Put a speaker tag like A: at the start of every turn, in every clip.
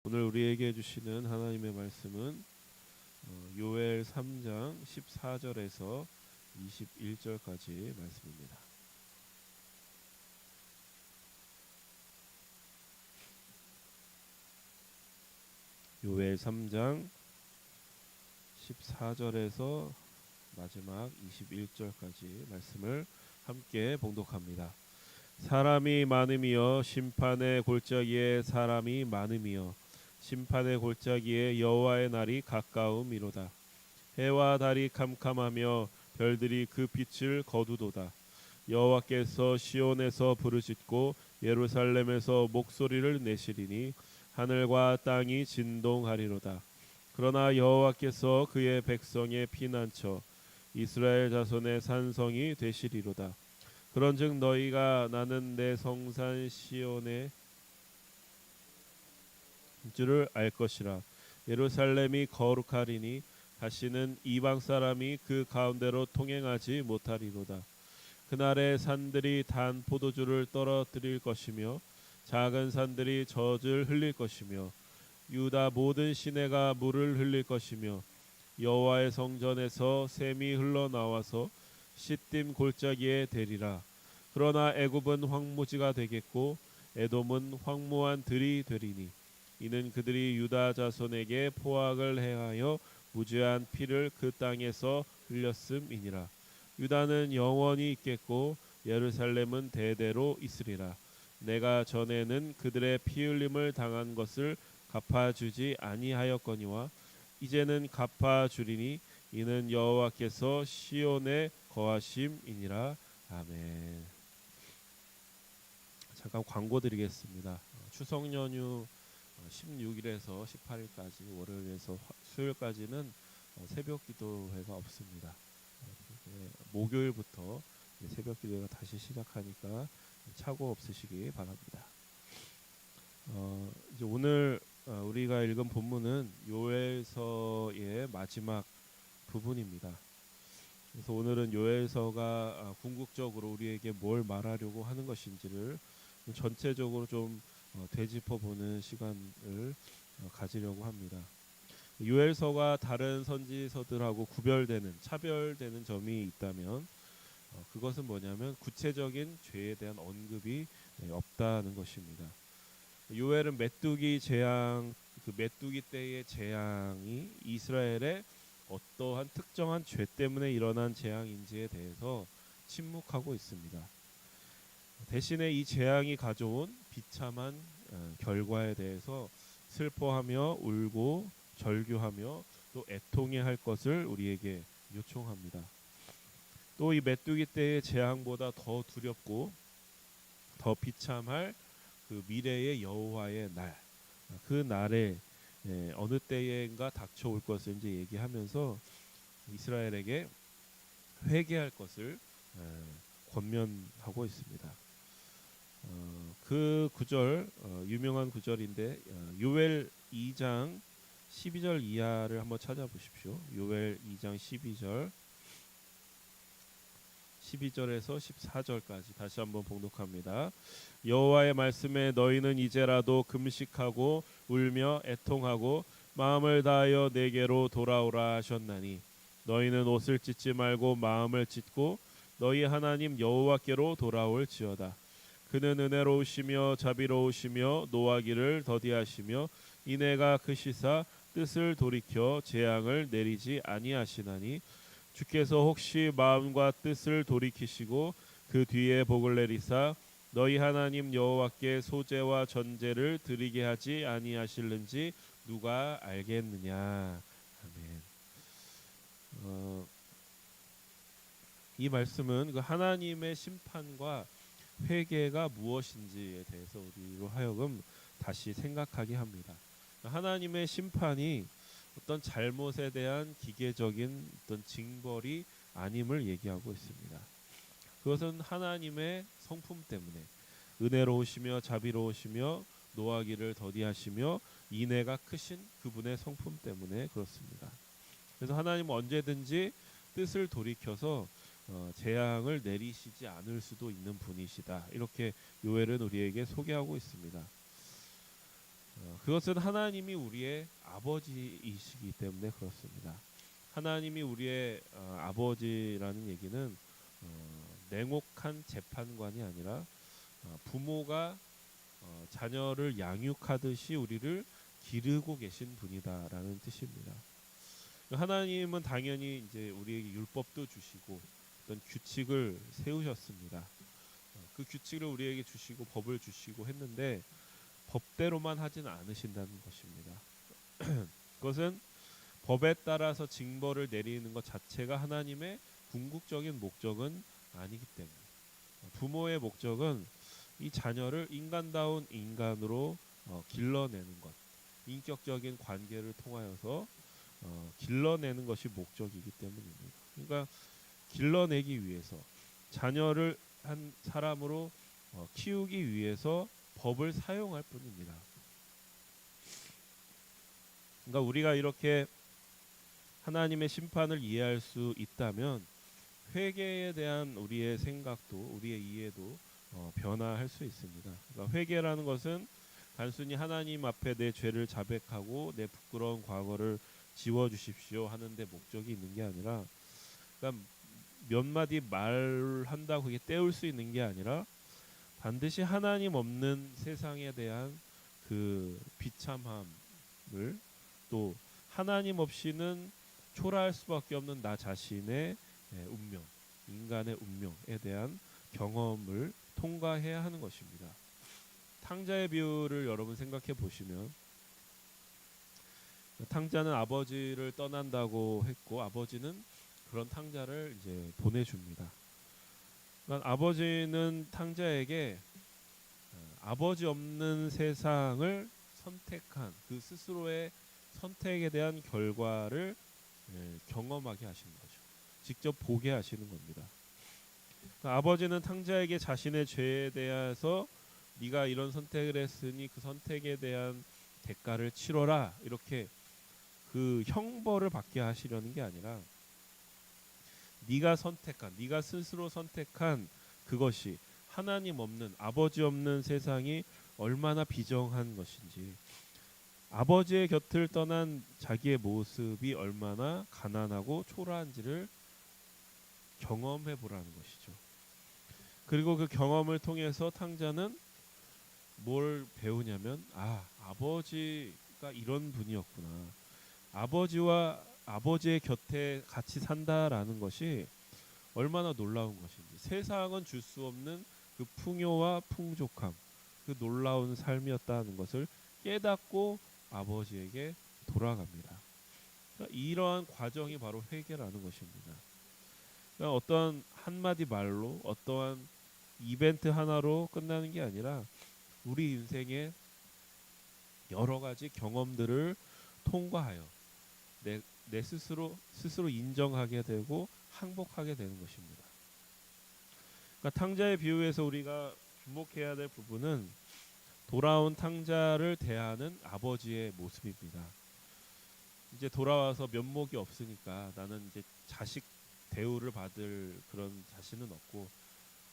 A: 오늘 우리에게 주시는 하나님의 말씀은 요엘 3장 14절에서 21절까지 말씀입니다. 요엘 3장 14절에서 마지막 21절까지 말씀을 함께 봉독합니다. 사람이 많음이여 심판의 골짜기에 사람이 많음이여 심판의 골짜기에 여호와의 날이 가까움이로다. 해와 달이 캄캄하며 별들이 그 빛을 거두도다. 여호와께서 시온에서 부르짖고 예루살렘에서 목소리를 내시리니 하늘과 땅이 진동하리로다. 그러나 여호와께서 그의 백성의 피난처 이스라엘 자손의 산성이 되시리로다. 그런즉 너희가 나는 내 성산 시온의 줄을 알 것이라. 예루살렘이 거룩하리니 다시는 이방 사람이 그 가운데로 통행하지 못하리로다. 그날에 산들이 단 포도주를 떨어뜨릴 것이며 작은 산들이 젖을 흘릴 것이며 유다 모든 시내가 물을 흘릴 것이며 여호와의 성전에서 샘이 흘러나와서 시딤 골짜기에 대리라. 그러나 애굽은 황무지가 되겠고 에돔은 황무한 들이 되리니 이는 그들이 유다 자손에게 포악을 행하여 무죄한 피를 그 땅에서 흘렸음이니라. 유다는 영원히 있겠고 예루살렘은 대대로 있으리라. 내가 전에는 그들의 피 흘림을 당한 것을 갚아주지 아니하였거니와 이제는 갚아주리니 이는 여호와께서 시온에 거하심이니라. 아멘. 잠깐 광고 드리겠습니다. 추석 연휴 16일에서 18일까지 월요일에서 수요일까지는 새벽 기도회가 없습니다. 목요일부터 새벽 기도회가 다시 시작하니까 착오 없으시기 바랍니다. 이제 오늘 우리가 읽은 본문은 요엘서의 마지막 부분입니다. 그래서 오늘은 요엘서가 궁극적으로 우리에게 뭘 말하려고 하는 것인지를 전체적으로 좀 되짚어보는 시간을 가지려고 합니다. 요엘서가 다른 선지서들하고 구별되는 차별되는 점이 있다면 그것은 뭐냐면 구체적인 죄에 대한 언급이 없다는 것입니다. 요엘은 메뚜기 재앙, 그 메뚜기 때의 재앙이 이스라엘의 어떠한 특정한 죄 때문에 일어난 재앙인지에 대해서 침묵하고 있습니다. 대신에 이 재앙이 가져온 비참한 결과에 대해서 슬퍼하며 울고 절규하며 또 애통해할 것을 우리에게 요청합니다. 또 이 메뚜기 때의 재앙보다 더 두렵고 더 비참할 그 미래의 여호와의 날, 그 날에 어느 때인가 닥쳐올 것을 이제 얘기하면서 이스라엘에게 회개할 것을 권면하고 있습니다. 그 구절 유명한 구절인데 요엘 2장 12절 이하를 한번 찾아보십시오. 요엘 2장 12절에서 14절까지 다시 한번 봉독합니다. 여호와의 말씀에 너희는 이제라도 금식하고 울며 애통하고 마음을 다하여 내게로 돌아오라 하셨나니 너희는 옷을 찢지 말고 마음을 찢고 너희 하나님 여호와께로 돌아올지어다. 그는 은혜로우시며 자비로우시며 노하기를 더디하시며 인애가 크시사 뜻을 돌이켜 재앙을 내리지 아니하시나니 주께서 혹시 마음과 뜻을 돌이키시고 그 뒤에 복을 내리사 너희 하나님 여호와께 소제와 전제를 드리게 하지 아니하실는지 누가 알겠느냐. 아멘. 이 말씀은 그 하나님의 심판과 회개가 무엇인지에 대해서 우리로 하여금 다시 생각하게 합니다. 하나님의 심판이 어떤 잘못에 대한 기계적인 어떤 징벌이 아님을 얘기하고 있습니다. 그것은 하나님의 성품 때문에 은혜로우시며 자비로우시며 노하기를 더디하시며 인애가 크신 그분의 성품 때문에 그렇습니다. 그래서 하나님은 언제든지 뜻을 돌이켜서 재앙을 내리시지 않을 수도 있는 분이시다. 이렇게 요엘은 우리에게 소개하고 있습니다. 그것은 하나님이 우리의 아버지이시기 때문에 그렇습니다. 하나님이 우리의 아버지라는 얘기는 냉혹한 재판관이 아니라 부모가 자녀를 양육하듯이 우리를 기르고 계신 분이다라는 뜻입니다. 하나님은 당연히 이제 우리에게 율법도 주시고 어떤 규칙을 세우셨습니다. 그 규칙을 우리에게 주시고 법을 주시고 했는데 법대로만 하진 않으신다는 것입니다. 그것은 법에 따라서 징벌을 내리는 것 자체가 하나님의 궁극적인 목적은 아니기 때문에 부모의 목적은 이 자녀를 인간다운 인간으로 길러내는 것, 인격적인 관계를 통하여서 길러내는 것이 목적이기 때문입니다. 그러니까 길러내기 위해서 자녀를 한 사람으로 키우기 위해서 법을 사용할 뿐입니다. 그러니까 우리가 이렇게 하나님의 심판을 이해할 수 있다면 회개에 대한 우리의 생각도 우리의 이해도 변화할 수 있습니다. 그러니까 회개라는 것은 단순히 하나님 앞에 내 죄를 자백하고 내 부끄러운 과거를 지워주십시오 하는데 목적이 있는 게 아니라, 그러니까 몇 마디 말한다고 그게 때울 수 있는 게 아니라 반드시 하나님 없는 세상에 대한 그 비참함을, 또 하나님 없이는 초라할 수밖에 없는 나 자신의 운명, 인간의 운명에 대한 경험을 통과해야 하는 것입니다. 탕자의 비유를 여러분 생각해 보시면, 탕자는 아버지를 떠난다고 했고 아버지는 그런 탕자를 이제 보내줍니다. 그러니까 아버지는 탕자에게 아버지 없는 세상을 선택한 그 스스로의 선택에 대한 결과를 경험하게 하시는 거죠. 직접 보게 하시는 겁니다. 그러니까 아버지는 탕자에게 자신의 죄에 대해서 네가 이런 선택을 했으니 그 선택에 대한 대가를 치러라, 이렇게 그 형벌을 받게 하시려는 게 아니라 네가 스스로 선택한 그것이 하나님 없는, 아버지 없는 세상이 얼마나 비정한 것인지, 아버지의 곁을 떠난 자기의 모습이 얼마나 가난하고 초라한지를 경험해 보라는 것이죠. 그리고 그 경험을 통해서 탕자는 뭘 배우냐면, 아버지가 이런 분이었구나, 아버지와 아버지의 곁에 같이 산다라는 것이 얼마나 놀라운 것인지, 세상은 줄 수 없는 그 풍요와 풍족함, 그 놀라운 삶이었다는 것을 깨닫고 아버지에게 돌아갑니다. 그러니까 이러한 과정이 바로 회개라는 것입니다. 그러니까 어떤 한마디 말로, 어떠한 이벤트 하나로 끝나는 게 아니라 우리 인생의 여러 가지 경험들을 통과하여 내 스스로 인정하게 되고 항복하게 되는 것입니다. 그러니까 탕자의 비유에서 우리가 주목해야 될 부분은 돌아온 탕자를 대하는 아버지의 모습입니다. 이제 돌아와서 면목이 없으니까 나는 이제 자식 대우를 받을 그런 자신은 없고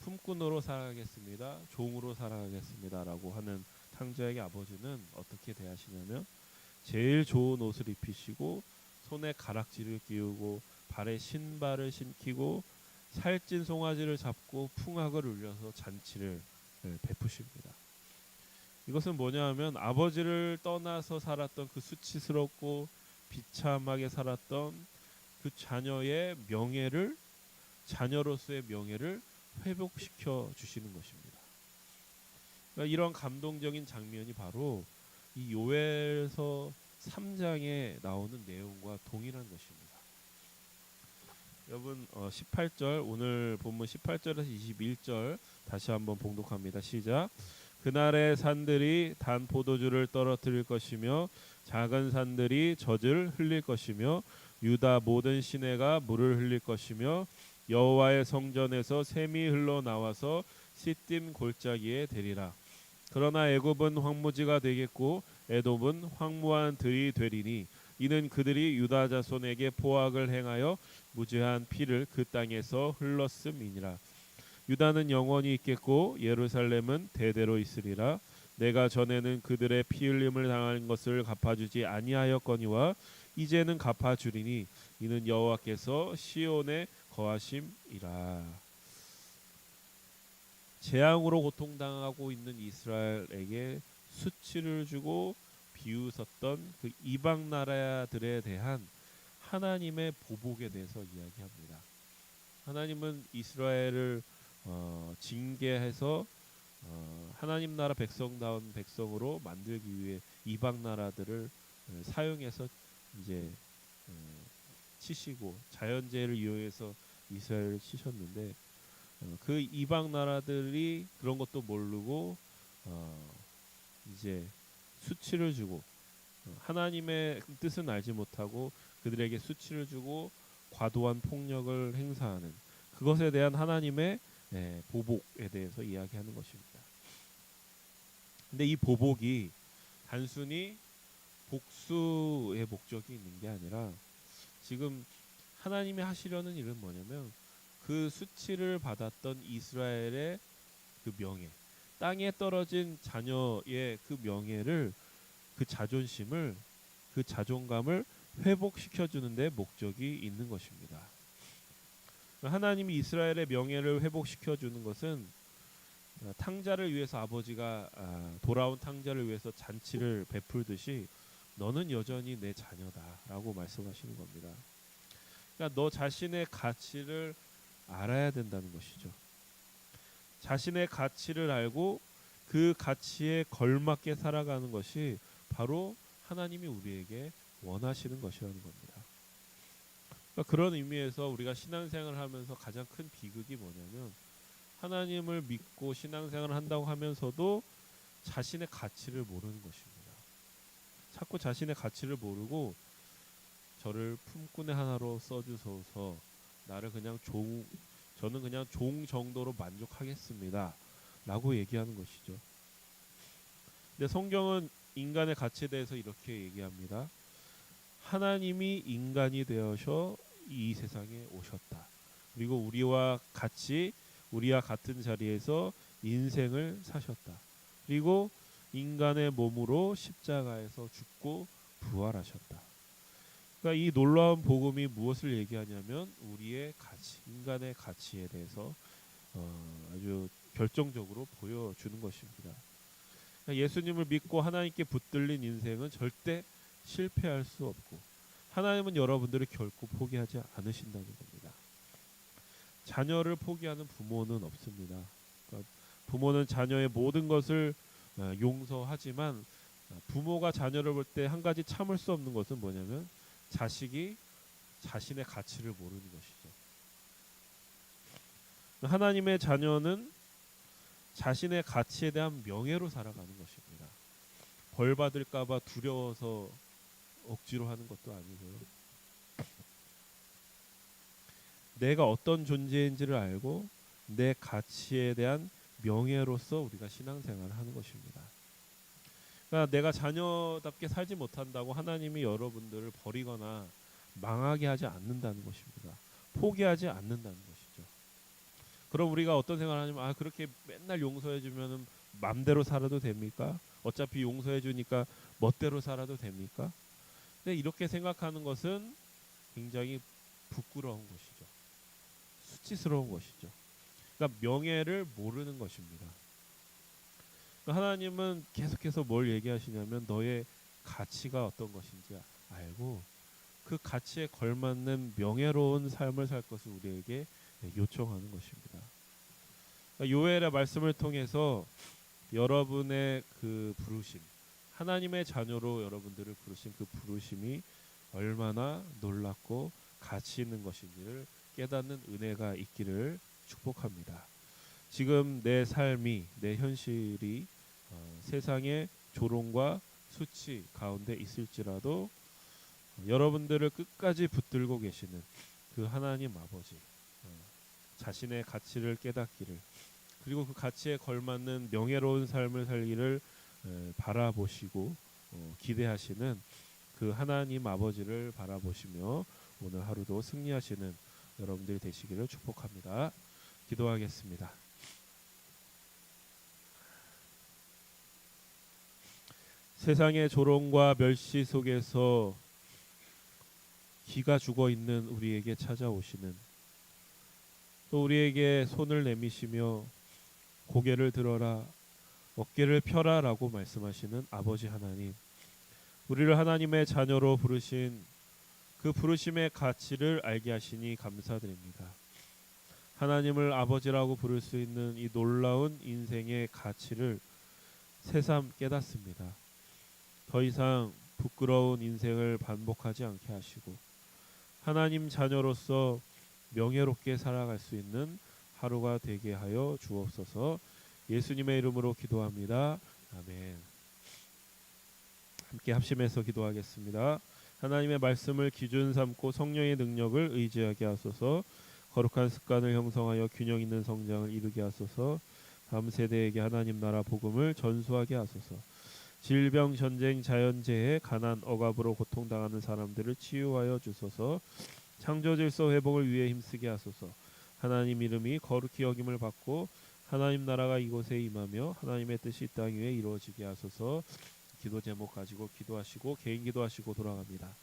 A: 품꾼으로 살아가겠습니다, 종으로 살아가겠습니다라고 하는 탕자에게 아버지는 어떻게 대하시냐면 제일 좋은 옷을 입히시고 손에 가락지를 끼우고 발에 신발을 신기고 살찐 송아지를 잡고 풍악을 울려서 잔치를 베푸십니다. 이것은 뭐냐 하면 아버지를 떠나서 살았던 그 수치스럽고 비참하게 살았던 그 자녀의 명예를, 자녀로서의 명예를 회복시켜 주시는 것입니다. 그러니까 이런 감동적인 장면이 바로 이 요엘서 3장에 나오는 내용과 동일한 것입니다. 여러분 18절, 오늘 본문 18절에서 21절 다시 한번 봉독합니다. 시작. 그날의 산들이 단 포도주를 떨어뜨릴 것이며 작은 산들이 젖을 흘릴 것이며 유다 모든 시내가 물을 흘릴 것이며 여호와의 성전에서 샘이 흘러나와서 시딤 골짜기에 대리라. 그러나 애굽은 황무지가 되겠고 에돔은 황무한 들이 되리니 이는 그들이 유다 자손에게 포악을 행하여 무죄한 피를 그 땅에서 흘렀음이니라. 유다는 영원히 있겠고 예루살렘은 대대로 있으리라. 내가 전에는 그들의 피 흘림을 당한 것을 갚아주지 아니하였거니와 이제는 갚아주리니 이는 여호와께서 시온에 거하심이라. 재앙으로 고통당하고 있는 이스라엘에게 수치를 주고 비웃었던 그 이방 나라들에 대한 하나님의 보복에 대해서 이야기합니다. 하나님은 이스라엘을 징계해서 하나님 나라 백성다운 백성으로 만들기 위해 이방 나라들을 사용해서 이제 치시고 자연재해를 이용해서 이스라엘을 치셨는데 그 이방 나라들이 그런 것도 모르고 이제 수치를 주고 하나님의 뜻은 알지 못하고 그들에게 수치를 주고 과도한 폭력을 행사하는 그것에 대한 하나님의 보복에 대해서 이야기하는 것입니다. 근데 이 보복이 단순히 복수의 목적이 있는 게 아니라 지금 하나님이 하시려는 일은 뭐냐면 그 수치를 받았던 이스라엘의 그 명예, 땅에 떨어진 자녀의 그 명예를, 그 자존심을, 그 자존감을 회복시켜 주는데 목적이 있는 것입니다. 하나님이 이스라엘의 명예를 회복시켜 주는 것은 탕자를 위해서 아버지가 돌아온 탕자를 위해서 잔치를 베풀듯이 너는 여전히 내 자녀다라고 말씀하시는 겁니다. 그러니까 너 자신의 가치를 알아야 된다는 것이죠. 자신의 가치를 알고 그 가치에 걸맞게 살아가는 것이 바로 하나님이 우리에게 원하시는 것이라는 겁니다. 그러니까 그런 의미에서 우리가 신앙생활을 하면서 가장 큰 비극이 뭐냐면 하나님을 믿고 신앙생활을 한다고 하면서도 자신의 가치를 모르는 것입니다. 자꾸 자신의 가치를 모르고 저를 품꾼의 하나로 써주소서, 나를 그냥 저는 그냥 종 정도로 만족하겠습니다 라고 얘기하는 것이죠. 근데 성경은 인간의 가치에 대해서 이렇게 얘기합니다. 하나님이 인간이 되어서 이 세상에 오셨다. 그리고 우리와 같은 자리에서 인생을 사셨다. 그리고 인간의 몸으로 십자가에서 죽고 부활하셨다. 그러니까 이 놀라운 복음이 무엇을 얘기하냐면 우리의 가치, 인간의 가치에 대해서 아주 결정적으로 보여주는 것입니다. 그러니까 예수님을 믿고 하나님께 붙들린 인생은 절대 실패할 수 없고 하나님은 여러분들을 결코 포기하지 않으신다는 겁니다. 자녀를 포기하는 부모는 없습니다. 그러니까 부모는 자녀의 모든 것을 용서하지만 부모가 자녀를 볼 때 한 가지 참을 수 없는 것은 뭐냐면 자식이 자신의 가치를 모르는 것이죠. 하나님의 자녀는 자신의 가치에 대한 명예로 살아가는 것입니다. 벌 받을까 봐 두려워서 억지로 하는 것도 아니고요. 내가 어떤 존재인지를 알고 내 가치에 대한 명예로서 우리가 신앙생활을 하는 것입니다. 그러니까 내가 자녀답게 살지 못한다고 하나님이 여러분들을 버리거나 망하게 하지 않는다는 것입니다. 포기하지 않는다는 것이죠. 그럼 우리가 어떤 생각을 하냐면 그렇게 맨날 용서해 주면은 맘대로 살아도 됩니까? 어차피 용서해 주니까 멋대로 살아도 됩니까? 근데 이렇게 생각하는 것은 굉장히 부끄러운 것이죠. 수치스러운 것이죠. 그러니까 명예를 모르는 것입니다. 그러니까 하나님은 계속해서 뭘 얘기하시냐면 너의 가치가 어떤 것인지 알고 그 가치에 걸맞는 명예로운 삶을 살 것을 우리에게 요청하는 것입니다. 그러니까 요엘의 말씀을 통해서 여러분의 그 부르심, 하나님의 자녀로 여러분들을 부르신 그 부르심이 얼마나 놀랍고 가치 있는 것인지를 깨닫는 은혜가 있기를 축복합니다. 지금 내 삶이, 내 현실이 세상의 조롱과 수치 가운데 있을지라도 여러분들을 끝까지 붙들고 계시는 그 하나님 아버지, 자신의 가치를 깨닫기를, 그리고 그 가치에 걸맞는 명예로운 삶을 살기를 바라보시고 기대하시는 그 하나님 아버지를 바라보시며 오늘 하루도 승리하시는 여러분들이 되시기를 축복합니다. 기도하겠습니다. 세상의 조롱과 멸시 속에서 기가 죽어 있는 우리에게 찾아오시는, 또 우리에게 손을 내미시며 고개를 들어라, 어깨를 펴라라고 말씀하시는 아버지 하나님, 우리를 하나님의 자녀로 부르신 그 부르심의 가치를 알게 하시니 감사드립니다. 하나님을 아버지라고 부를 수 있는 이 놀라운 인생의 가치를 새삼 깨닫습니다. 더 이상 부끄러운 인생을 반복하지 않게 하시고 하나님 자녀로서 명예롭게 살아갈 수 있는 하루가 되게 하여 주옵소서. 예수님의 이름으로 기도합니다. 아멘. 함께 합심해서 기도하겠습니다. 하나님의 말씀을 기준 삼고 성령의 능력을 의지하게 하소서. 거룩한 습관을 형성하여 균형 있는 성장을 이루게 하소서. 다음 세대에게 하나님 나라 복음을 전수하게 하소서. 질병, 전쟁, 자연재해, 가난, 억압으로 고통당하는 사람들을 치유하여 주소서. 창조 질서 회복을 위해 힘쓰게 하소서. 하나님 이름이 거룩히 여김을 받고 하나님 나라가 이곳에 임하며 하나님의 뜻이 이 땅 위에 이루어지게 하소서. 기도 제목 가지고 기도하시고 개인 기도하시고 돌아갑니다.